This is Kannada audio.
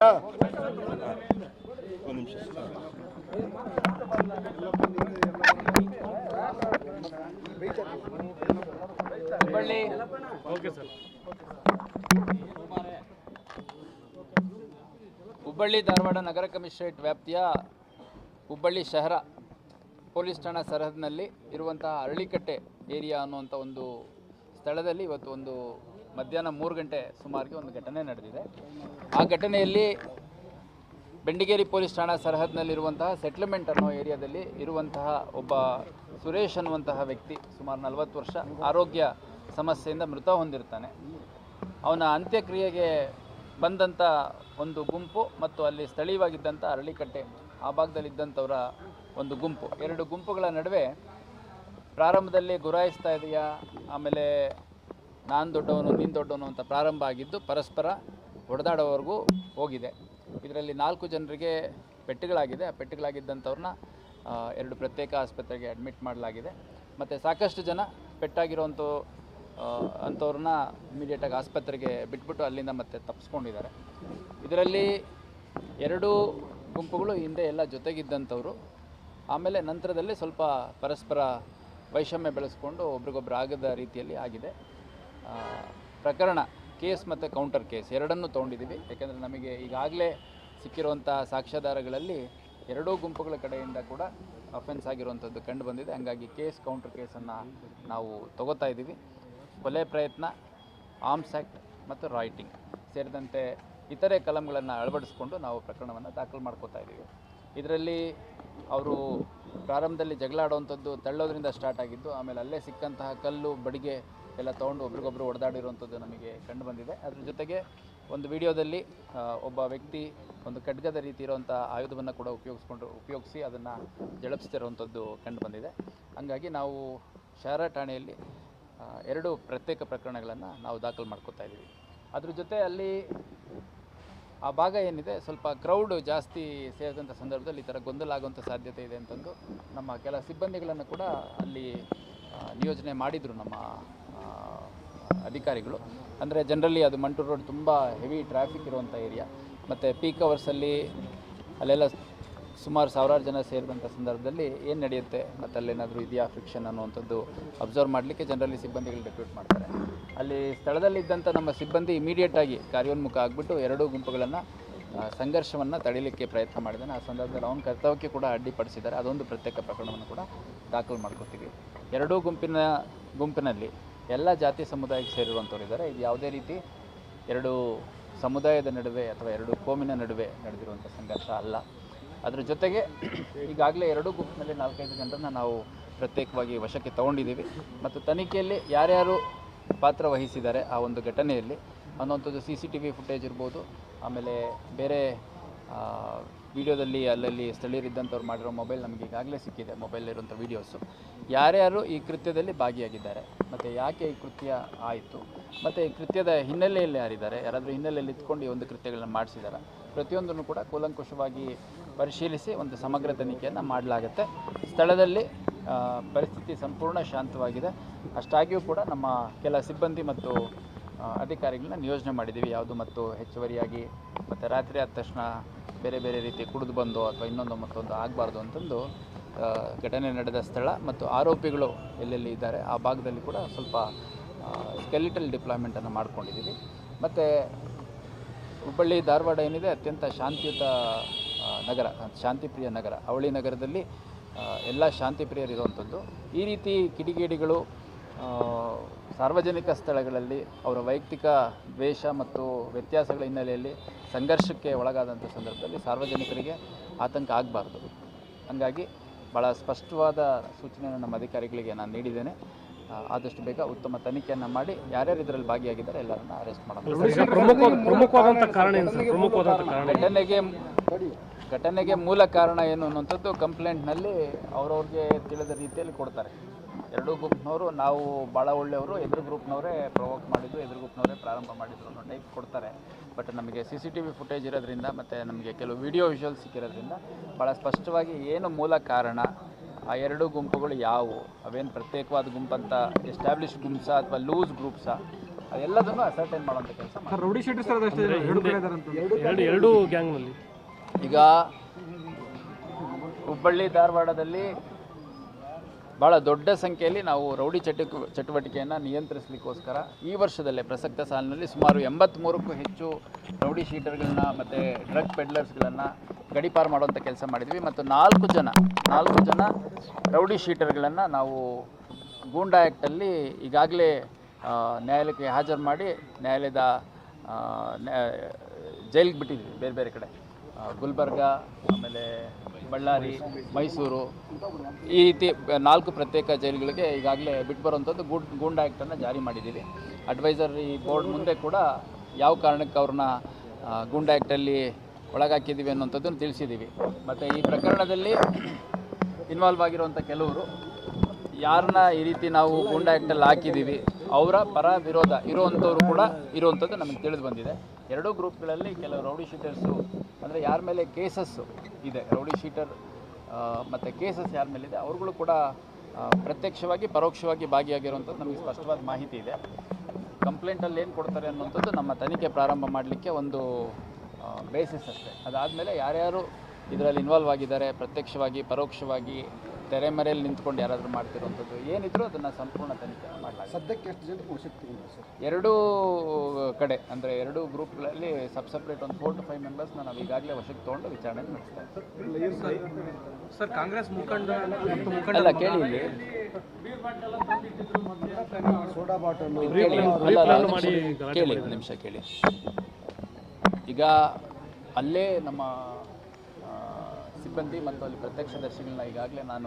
ಹುಬ್ಬಳ್ಳಿ ಧಾರವಾಡ ನಗರ ಕಮಿಷನರೇಟ್ ವ್ಯಾಪ್ತಿಯ ಹುಬ್ಬಳ್ಳಿ ಶಹರ ಪೊಲೀಸ್ ಠಾಣಾ ಸರಹದ್ದಿನಲ್ಲಿ ಇರುವಂತಹ ಅರಳಿಕಟ್ಟೆ ಏರಿಯಾ ಅನ್ನುವಂಥ ಒಂದು ಸ್ಥಳದಲ್ಲಿ ಇವತ್ತು ಒಂದು ಮಧ್ಯಾಹ್ನ 3 ಗಂಟೆ ಸುಮಾರಿಗೆ ಒಂದು ಘಟನೆ ನಡೆದಿದೆ. ಆ ಘಟನೆಯಲ್ಲಿ ಬೆಂಡಿಗೇರಿ ಪೊಲೀಸ್ ಠಾಣಾ ಸರಹದ್ದಿನಲ್ಲಿರುವಂತಹ ಸೆಟ್ಲ್ಮೆಂಟ್ ಅನ್ನೋ ಏರಿಯಾದಲ್ಲಿ ಇರುವಂತಹ ಒಬ್ಬ ಸುರೇಶ್ ಅನ್ನುವಂತಹ ವ್ಯಕ್ತಿ ಸುಮಾರು 40 ವರ್ಷ ಆರೋಗ್ಯ ಸಮಸ್ಯೆಯಿಂದ ಮೃತ ಹೊಂದಿರ್ತಾನೆ. ಅವನ ಅಂತ್ಯಕ್ರಿಯೆಗೆ ಬಂದಂಥ ಒಂದು ಗುಂಪು ಮತ್ತು ಅಲ್ಲಿ ಸ್ಥಳೀಯವಾಗಿದ್ದಂಥ ಅರಳಿಕಟ್ಟೆ ಆ ಭಾಗದಲ್ಲಿದ್ದಂಥವರ ಒಂದು ಗುಂಪು, 2 ಗುಂಪುಗಳ ನಡುವೆ ಪ್ರಾರಂಭದಲ್ಲಿ ಗುರಾಯಿಸ್ತಾ ಇದೆಯಾ, ಆಮೇಲೆ ನಾನು ದೊಡ್ಡವನು ನೀನು ದೊಡ್ಡವನು ಅಂತ ಪ್ರಾರಂಭ ಆಗಿದ್ದು ಪರಸ್ಪರ ಹೊಡೆದಾಡೋವರೆಗೂ ಹೋಗಿದೆ. ಇದರಲ್ಲಿ 4 ಜನರಿಗೆ ಪೆಟ್ಟುಗಳಾಗಿದೆ. ಆ ಪೆಟ್ಟುಗಳಾಗಿದ್ದಂಥವ್ರನ್ನ 2 ಪ್ರತ್ಯೇಕ ಆಸ್ಪತ್ರೆಗೆ ಅಡ್ಮಿಟ್ ಮಾಡಲಾಗಿದೆ. ಮತ್ತು ಸಾಕಷ್ಟು ಜನ ಅಂಥವ್ರನ್ನ ಇಮಿಡಿಯೇಟಾಗಿ ಆಸ್ಪತ್ರೆಗೆ ಬಿಟ್ಬಿಟ್ಟು ಅಲ್ಲಿಂದ ಮತ್ತೆ ತಪ್ಪಿಸ್ಕೊಂಡಿದ್ದಾರೆ. ಇದರಲ್ಲಿ 2 ಗುಂಪುಗಳು ಹಿಂದೆ ಎಲ್ಲ ಜೊತೆಗಿದ್ದಂಥವ್ರು, ಆಮೇಲೆ ನಂತರದಲ್ಲಿ ಸ್ವಲ್ಪ ಪರಸ್ಪರ ವೈಷಮ್ಯ ಬೆಳೆಸ್ಕೊಂಡು ಒಬ್ರಿಗೊಬ್ರು ಆಗದ ರೀತಿಯಲ್ಲಿ ಆಗಿದೆ. ಪ್ರಕರಣ ಕೇಸ್ ಮತ್ತು ಕೌಂಟರ್ ಕೇಸ್ ಎರಡನ್ನೂ ತೊಗೊಂಡಿದ್ದೀವಿ. ಯಾಕೆಂದರೆ ನಮಗೆ ಈಗಾಗಲೇ ಸಿಕ್ಕಿರುವಂಥ ಸಾಕ್ಷ್ಯಾಧಾರಗಳಲ್ಲಿ 2 ಗುಂಪುಗಳ ಕಡೆಯಿಂದ ಕೂಡ ಅಫೆನ್ಸ್ ಆಗಿರುವಂಥದ್ದು ಕಂಡು ಬಂದಿದೆ. ಹಂಗಾಗಿ ಕೇಸ್ ಕೌಂಟರ್ ಕೇಸನ್ನು ನಾವು ತಗೋತಾ ಇದ್ದೀವಿ. ಕೊಲೆ ಪ್ರಯತ್ನ, ಆರ್ಮ್ಸ್ ಆ್ಯಕ್ಟ್ ಮತ್ತು ರಾಯ್ಟಿಂಗ್ ಸೇರಿದಂತೆ ಇತರೆ ಕಲಂಗಳನ್ನು ಅಳವಡಿಸ್ಕೊಂಡು ನಾವು ಪ್ರಕರಣವನ್ನು ದಾಖಲು ಮಾಡ್ಕೋತಾ ಇದ್ದೀವಿ. ಇದರಲ್ಲಿ ಅವರು ಪ್ರಾರಂಭದಲ್ಲಿ ಜಗಳ ಆಡುವಂಥದ್ದು ತಳ್ಳೋದ್ರಿಂದ ಸ್ಟಾರ್ಟ್ ಆಗಿದ್ದು, ಆಮೇಲೆ ಅಲ್ಲೇ ಸಿಕ್ಕಂತಹ ಕಲ್ಲು ಬಡಿಗೆ ಎಲ್ಲ ತೊಗೊಂಡು ಒಬ್ರಿಗೊಬ್ರು ಹೊಡೆದಾಡಿರುವಂಥದ್ದು ನಮಗೆ ಕಂಡು ಬಂದಿದೆ. ಅದ್ರ ಜೊತೆಗೆ ಒಂದು ವಿಡಿಯೋದಲ್ಲಿ ಒಬ್ಬ ವ್ಯಕ್ತಿ ಒಂದು ಖಡ್ಗದ ರೀತಿ ಇರುವಂಥ ಆಯುಧವನ್ನು ಕೂಡ ಉಪಯೋಗಿಸಿ ಅದನ್ನು ಜಳಪಿಸ್ತಿರುವಂಥದ್ದು ಕಂಡು ಬಂದಿದೆ. ಹಂಗಾಗಿ ನಾವು ಶಹರ ಠಾಣೆಯಲ್ಲಿ 2 ಪ್ರತ್ಯೇಕ ಪ್ರಕರಣಗಳನ್ನು ನಾವು ದಾಖಲು ಮಾಡ್ಕೋತಾ ಇದ್ದೀವಿ. ಅದ್ರ ಜೊತೆ ಅಲ್ಲಿ ಆ ಭಾಗ ಏನಿದೆ ಸ್ವಲ್ಪ ಕ್ರೌಡ್ ಜಾಸ್ತಿ ಸೇರಿದಂಥ ಸಂದರ್ಭದಲ್ಲಿ ಈ ಥರ ಗೊಂದಲ ಆಗುವಂಥ ಸಾಧ್ಯತೆ ಇದೆ ಅಂತಂದು ನಮ್ಮ ಕೆಲ ಸಿಬ್ಬಂದಿಗಳನ್ನು ಕೂಡ ಅಲ್ಲಿ ನಿಯೋಜನೆ ಮಾಡಿದರು ನಮ್ಮ ಅಧಿಕಾರಿಗಳು. ಅಂದರೆ ಜನರಲಿ ಅದು ಮಂಟೂರು ರೋಡ್ ತುಂಬ ಹೆವಿ ಟ್ರಾಫಿಕ್ ಇರುವಂಥ ಏರಿಯಾ, ಮತ್ತು ಪೀಕ್ ಅವರ್ಸಲ್ಲಿ ಅಲ್ಲೆಲ್ಲ ಸುಮಾರು 1000 ಜನ ಸೇರಿದಂಥ ಸಂದರ್ಭದಲ್ಲಿ ಏನು ನಡೆಯುತ್ತೆ ಮತ್ತು ಅಲ್ಲೇನಾದರೂ ಇದೆಯಾ ಫ್ರಿಕ್ಷನ್ ಅನ್ನುವಂಥದ್ದು ಅಬ್ಸರ್ವ್ ಮಾಡಲಿಕ್ಕೆ ಜನರಲಿ ಸಿಬ್ಬಂದಿಗಳು ಡೆಪ್ಯೂಟ್ ಮಾಡ್ತಾರೆ. ಅಲ್ಲಿ ಸ್ಥಳದಲ್ಲಿದ್ದಂಥ ನಮ್ಮ ಸಿಬ್ಬಂದಿ ಇಮಿಡಿಯೇಟಾಗಿ ಕಾರ್ಯೋನ್ಮುಖ ಆಗಿಬಿಟ್ಟು 2 ಗುಂಪುಗಳನ್ನು ಸಂಘರ್ಷವನ್ನು ತಡೀಲಿಕ್ಕೆ ಪ್ರಯತ್ನ ಮಾಡಿದ್ದಾನೆ. ಆ ಸಂದರ್ಭದಲ್ಲಿ ಅವನ ಕರ್ತವ್ಯಕ್ಕೆ ಕೂಡ ಅಡ್ಡಿಪಡಿಸಿದ್ದಾರೆ. ಅದೊಂದು ಪ್ರತ್ಯೇಕ ಪ್ರಕರಣವನ್ನು ಕೂಡ ದಾಖಲು ಮಾಡ್ಕೊತೀವಿ. 2 ಗುಂಪಿನಲ್ಲಿ ಎಲ್ಲ ಜಾತಿ ಸಮುದಾಯಕ್ಕೆ ಸೇರಿರುವಂಥವ್ರು ಇದ್ದಾರೆ. ಇದು ಯಾವುದೇ ರೀತಿ 2 ಸಮುದಾಯದ ನಡುವೆ ಅಥವಾ 2 ಕೋಮಿನ ನಡುವೆ ನಡೆದಿರುವಂಥ ಸಂಘರ್ಷ ಅಲ್ಲ. ಅದರ ಜೊತೆಗೆ ಈಗಾಗಲೇ 2 ಗುಂಪಿನಲ್ಲಿ 4-5 ಜನರನ್ನು ನಾವು ಪ್ರತ್ಯೇಕವಾಗಿ ವಶಕ್ಕೆ ತಗೊಂಡಿದ್ದೀವಿ. ಮತ್ತು ತನಿಖೆಯಲ್ಲಿ ಯಾರ್ಯಾರು ಪಾತ್ರ ವಹಿಸಿದ್ದಾರೆ ಆ ಒಂದು ಘಟನೆಯಲ್ಲಿ ಅನ್ನುವಂಥದ್ದು CCTV ಫುಟೇಜ್ ಇರ್ಬೋದು, ಆಮೇಲೆ ಬೇರೆ ವಿಡಿಯೋದಲ್ಲಿ ಅಲ್ಲಲ್ಲಿ ಸ್ಥಳೀಯರಿದ್ದಂಥವ್ರು ಮಾಡಿರೋ ಮೊಬೈಲ್ ನಮಗೆ ಈಗಾಗಲೇ ಸಿಕ್ಕಿದೆ. ಮೊಬೈಲಲ್ಲಿರುವಂಥ ವೀಡಿಯೋಸು ಯಾರ್ಯಾರು ಈ ಕೃತ್ಯದಲ್ಲಿ ಭಾಗಿಯಾಗಿದ್ದಾರೆ ಮತ್ತು ಯಾಕೆ ಈ ಕೃತ್ಯ ಆಯಿತು ಮತ್ತು ಈ ಕೃತ್ಯದ ಹಿನ್ನೆಲೆಯಲ್ಲಿ ಯಾರಿದ್ದಾರೆ, ಯಾರಾದರೂ ಹಿನ್ನೆಲೆಯಲ್ಲಿ ಇಟ್ಕೊಂಡು ಈ ಒಂದು ಕೃತ್ಯಗಳನ್ನ ಮಾಡಿಸಿದ್ದಾರೆ, ಪ್ರತಿಯೊಂದನ್ನು ಕೂಡ ಕೂಲಂಕುಷವಾಗಿ ಪರಿಶೀಲಿಸಿ ಒಂದು ಸಮಗ್ರ ತನಿಖೆಯನ್ನು ಮಾಡಲಾಗುತ್ತೆ. ಸ್ಥಳದಲ್ಲಿ ಪರಿಸ್ಥಿತಿ ಸಂಪೂರ್ಣ ಶಾಂತವಾಗಿದೆ. ಅಷ್ಟಾಗಿಯೂ ಕೂಡ ನಮ್ಮ ಕೆಲ ಸಿಬ್ಬಂದಿ ಮತ್ತು ಅಧಿಕಾರಿಗಳನ್ನ ನಿಯೋಜನೆ ಮಾಡಿದ್ದೀವಿ. ಯಾವುದು ಮತ್ತು ಹೆಚ್ಚುವರಿಯಾಗಿ ಮತ್ತು ರಾತ್ರಿ ಆದ ತಕ್ಷಣ ಬೇರೆ ಬೇರೆ ರೀತಿ ಕುಡಿದು ಬಂದು ಅಥವಾ ಇನ್ನೊಂದು ಮತ್ತೊಂದು ಆಗಬಾರ್ದು ಅಂತಂದು ಘಟನೆ ನಡೆದ ಸ್ಥಳ ಮತ್ತು ಆರೋಪಿಗಳು ಎಲ್ಲೆಲ್ಲಿ ಇದ್ದಾರೆ ಆ ಭಾಗದಲ್ಲಿ ಕೂಡ ಸ್ವಲ್ಪ ಸ್ಕೆಲಿಟಲ್ ಡಿಪ್ಲಾಯ್ಮೆಂಟನ್ನು ಮಾಡ್ಕೊಂಡಿದ್ದೀವಿ. ಮತ್ತು ಹುಬ್ಬಳ್ಳಿ ಧಾರವಾಡ ಏನಿದೆ ಅತ್ಯಂತ ಶಾಂತಿಯುತ ನಗರ, ಶಾಂತಿಪ್ರಿಯ ನಗರ. ಅವಳಿ ನಗರದಲ್ಲಿ ಎಲ್ಲ ಶಾಂತಿಪ್ರಿಯರಿರುವಂಥದ್ದು. ಈ ರೀತಿ ಕಿಡಿಗೇಡಿಗಳು ಸಾರ್ವಜನಿಕ ಸ್ಥಳಗಳಲ್ಲಿ ಅವರ ವೈಯಕ್ತಿಕ ದ್ವೇಷ ಮತ್ತು ವ್ಯತ್ಯಾಸಗಳ ಹಿನ್ನೆಲೆಯಲ್ಲಿ ಸಂಘರ್ಷಕ್ಕೆ ಒಳಗಾದಂಥ ಸಂದರ್ಭದಲ್ಲಿ ಸಾರ್ವಜನಿಕರಿಗೆ ಆತಂಕ ಆಗಬಾರ್ದು. ಹಾಗಾಗಿ ಭಾಳ ಸ್ಪಷ್ಟವಾದ ಸೂಚನೆಯನ್ನು ನಮ್ಮ ಅಧಿಕಾರಿಗಳಿಗೆ ನಾನು ನೀಡಿದ್ದೇನೆ. ಆದಷ್ಟು ಬೇಗ ಉತ್ತಮ ತನಿಖೆಯನ್ನು ಮಾಡಿ ಯಾರ್ಯಾರು ಇದರಲ್ಲಿ ಭಾಗಿಯಾಗಿದ್ದಾರೆ ಎಲ್ಲರನ್ನ ಅರೆಸ್ಟ್ ಮಾಡಬೇಕು. ಘಟನೆಗೆ ಮೂಲ ಕಾರಣ ಏನು ಅನ್ನುವಂಥದ್ದು ಕಂಪ್ಲೇಂಟ್ನಲ್ಲಿ ಅವ್ರವ್ರಿಗೆ ತಿಳಿದ ರೀತಿಯಲ್ಲಿ ಕೊಡ್ತಾರೆ. 2 ಗುಂಪಿನವರು ನಾವು ಭಾಳ ಒಳ್ಳೆಯವರು, ಎದುರು ಗ್ರೂಪ್ನವರೇ ಪ್ರವೋಕ್ ಮಾಡಿದ್ದು, ಎದುರು ಗ್ರೂಪ್ನವರೇ ಪ್ರಾರಂಭ ಮಾಡಿದ್ರು ಅನ್ನೋ ಟೈಪ್ ಕೊಡ್ತಾರೆ. ಬಟ್ ನಮಗೆ CCTV ಫುಟೇಜ್ ಇರೋದ್ರಿಂದ ಮತ್ತು ನಮಗೆ ಕೆಲವು ವಿಜುವಲ್ ಸಿಕ್ಕಿರೋದ್ರಿಂದ ಭಾಳ ಸ್ಪಷ್ಟವಾಗಿ ಏನು ಮೂಲ ಕಾರಣ, ಆ 2 ಗುಂಪುಗಳು ಯಾವುವು, ಅವೇನು ಪ್ರತ್ಯೇಕವಾದ ಗುಂಪಂತ ಎಸ್ಟಾಬ್ಲಿಷ್ ಗುಂಪ್ಸಾ ಅಥವಾ ಲೂಸ್ ಗ್ರೂಪ್ಸಾ ಅದೆಲ್ಲದನ್ನು ಅಸರ್ಟೈನ್ ಮಾಡುವಂಥ ಕೆಲಸ ಮಾಡಿ. ರೌಡಿ ಶೀಟರ್ ಸರ್ ಅದಷ್ಟೇ ಎರಡು ಗ್ಯಾಂಗ್ನಲ್ಲಿ ಈಗ ಹುಬ್ಬಳ್ಳಿ ಧಾರವಾಡದಲ್ಲಿ ಭಾಳ ದೊಡ್ಡ ಸಂಖ್ಯೆಯಲ್ಲಿ ನಾವು ರೌಡಿ ಚಟುವಟಿಕೆಯನ್ನು ನಿಯಂತ್ರಿಸಲಿಕ್ಕೋಸ್ಕರ ಈ ವರ್ಷದಲ್ಲೇ ಪ್ರಸಕ್ತ ಸಾಲಿನಲ್ಲಿ ಸುಮಾರು 83ಕ್ಕೂ ಹೆಚ್ಚು ರೌಡಿ ಶೀಟರ್ಗಳನ್ನ ಮತ್ತು ಡ್ರಗ್ ಪೆಡ್ಲರ್ಸ್ಗಳನ್ನು ಗಡೀಪಾರು ಮಾಡುವಂಥ ಕೆಲಸ ಮಾಡಿದ್ವಿ. ಮತ್ತು 4 ಜನ ರೌಡಿ ಶೀಟರ್ಗಳನ್ನು ನಾವು ಗೂಂಡಾ ಆ್ಯಕ್ಟಲ್ಲಿ ಈಗಾಗಲೇ ನ್ಯಾಯಾಲಯಕ್ಕೆ ಹಾಜರು ಮಾಡಿ ನ್ಯಾಯಾಲಯದ ಜೈಲಿಗೆ ಬಿಟ್ಟಿದ್ವಿ. ಬೇರೆ ಬೇರೆ ಕಡೆ ಗುಲ್ಬರ್ಗ, ಆಮೇಲೆ ಬಳ್ಳಾರಿ, ಮೈಸೂರು, ಈ ರೀತಿ 4 ಪ್ರತ್ಯೇಕ ಜೈಲುಗಳಿಗೆ ಈಗಾಗಲೇ ಬಿಟ್ಟು ಬರುವಂಥದ್ದು ಗೂಂಡಾ ಆ್ಯಕ್ಟನ್ನು ಜಾರಿ ಮಾಡಿದ್ದೀವಿ. ಅಡ್ವೈಸರಿ ಬೋರ್ಡ್ ಮುಂದೆ ಕೂಡ ಯಾವ ಕಾರಣಕ್ಕೆ ಅವ್ರನ್ನ ಗೂಂಡಾ ಆ್ಯಕ್ಟಲ್ಲಿ ಒಳಗಾಕಿದ್ದೀವಿ ಅನ್ನೋಂಥದ್ದನ್ನು ತಿಳಿಸಿದ್ದೀವಿ. ಮತ್ತು ಈ ಪ್ರಕರಣದಲ್ಲಿ ಇನ್ವಾಲ್ವ್ ಆಗಿರುವಂಥ ಕೆಲವರು ಯಾರನ್ನ ಈ ರೀತಿ ನಾವು ಗೂಂಡಾ ಆ್ಯಕ್ಟಲ್ಲಿ ಹಾಕಿದ್ದೀವಿ ಅವರ ಪರ ವಿರೋಧ ಇರುವಂಥವ್ರು ಕೂಡ ಇರುವಂಥದ್ದು ನಮಗೆ ತಿಳಿದು ಬಂದಿದೆ. ಎರಡೂ ಗ್ರೂಪ್ಗಳಲ್ಲಿ ಕೆಲವು ರೌಡಿ ಶೀಟರ್ಸು ಅಂದರೆ ಯಾರ ಮೇಲೆ ಕೇಸಸ್ಸು ಇದೆ, ರೌಡಿ ಶೀಟರ್ ಮತ್ತು ಕೇಸಸ್ ಯಾರ ಮೇಲಿದೆ ಅವ್ರುಗಳು ಕೂಡ ಪ್ರತ್ಯಕ್ಷವಾಗಿ ಪರೋಕ್ಷವಾಗಿ ಭಾಗಿಯಾಗಿರುವಂಥದ್ದು ನಮಗೆ ಸ್ಪಷ್ಟವಾದ ಮಾಹಿತಿ ಇದೆ. ಕಂಪ್ಲೇಂಟಲ್ಲಿ ಏನು ಕೊಡ್ತಾರೆ ಅನ್ನುವಂಥದ್ದು ನಮ್ಮ ತನಿಖೆ ಪ್ರಾರಂಭ ಮಾಡಲಿಕ್ಕೆ ಒಂದು ಬೇಸಿಸ್ ಅಷ್ಟೇ. ಅದಾದಮೇಲೆ ಯಾರ್ಯಾರು ಇದರಲ್ಲಿ ಇನ್ವಾಲ್ವ್ ಆಗಿದ್ದಾರೆ, ಪ್ರತ್ಯಕ್ಷವಾಗಿ ಪರೋಕ್ಷವಾಗಿ ತೆರೆಮರೆಯಲ್ಲಿ ನಿಂತ್ಕೊಂಡು ಯಾರಾದರೂ ಮಾಡ್ತಿರುವಂಥದ್ದು ಏನಿದ್ರು ಅದನ್ನು ಸಂಪೂರ್ಣ ತನಿಖೆ ಮಾಡಲಾಗಿದೆ. ಸದ್ಯಕ್ಕೆ ಎಷ್ಟು ಜನಕ್ಕೆ ವಶಕ್ಕೆ ತಗೊಂಡ್ರು ಸರ್? ಎರಡೂ ಕಡೆ ಅಂದರೆ ಎರಡೂ ಗ್ರೂಪ್ಗಳಲ್ಲಿ ಸಪ್ರೇಟ್ ಒಂದು 4 to 5 ಮೆಂಬರ್ಸ್ನ ನಾವು ಈಗಾಗಲೇ ವಶಕ್ಕೆ ತೊಗೊಂಡು ವಿಚಾರಣೆ ನಡೆಸ್ತಾ ಇದ್ದೀವಿ. ಸರ್ ಕಾಂಗ್ರೆಸ್ ಮುಖಂಡ ಅಲ್ಲ ಕೇಳಿ ಇಲ್ಲಿ ಸೋಡಾ ಬಾಟಲ್ ಕೇಳಿ ಒಂದು ನಿಮಿಷ ಕೇಳಿ. ಈಗ ಅಲ್ಲೇ ನಮ್ಮ ಸಿಬ್ಬಂದಿ ಮತ್ತು ಅಲ್ಲಿ ಪ್ರತ್ಯಕ್ಷದರ್ಶಿಗಳನ್ನ ಈಗಾಗಲೇ ನಾನು